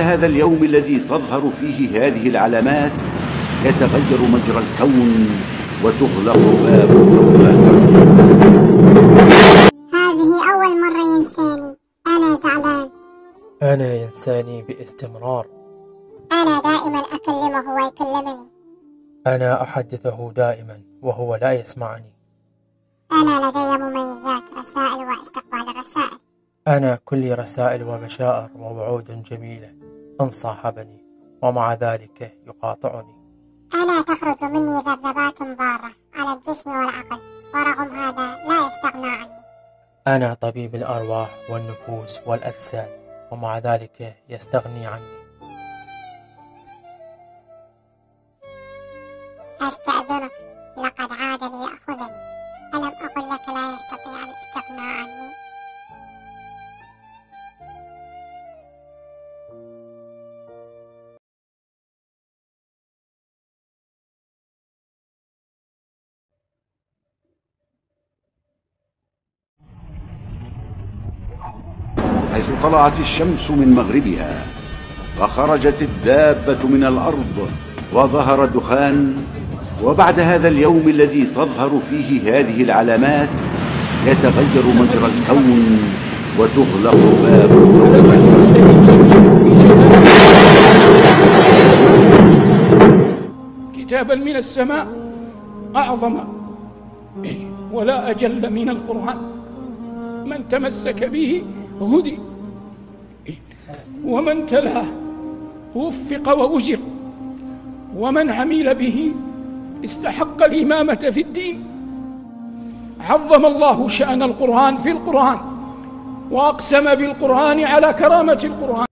هذا اليوم الذي تظهر فيه هذه العلامات يتغير مجرى الكون وتغلق باب الرحمن. هذه أول مرة ينساني، أنا زعلان. أنا ينساني باستمرار. أنا دائما أكلمه ويكلمني. أنا أحدثه دائما وهو لا يسمعني. أنا لدي مميزات، رسائل واستقبال رسائل. أنا كل رسائل وبشائر ووعود جميلة إن صاحبني، ومع ذلك يقاطعني. أنا تخرج مني ذبذبات ضارة على الجسم والعقل، ورغم هذا لا يستغنى عني. أنا طبيب الأرواح والنفوس والأجساد، ومع ذلك يستغني عني. أستأذنك، لقد عاد ليأخذني. ألم أقل لك لا يستطيع الاستغناء عني؟ حيث طلعت الشمس من مغربها وخرجت الدابة من الأرض وظهر الدخان، وبعد هذا اليوم الذي تظهر فيه هذه العلامات يتغير مجرى الكون وتغلق باب الرحمن. كتابا من السماء أعظم ولا أجل من القرآن، من تمسك به هدي، ومن تلاه وفق وأجر، ومن عمل به استحق الإمامة في الدين. عظم الله شأن القرآن في القرآن، وأقسم بالقرآن على كرامة القرآن.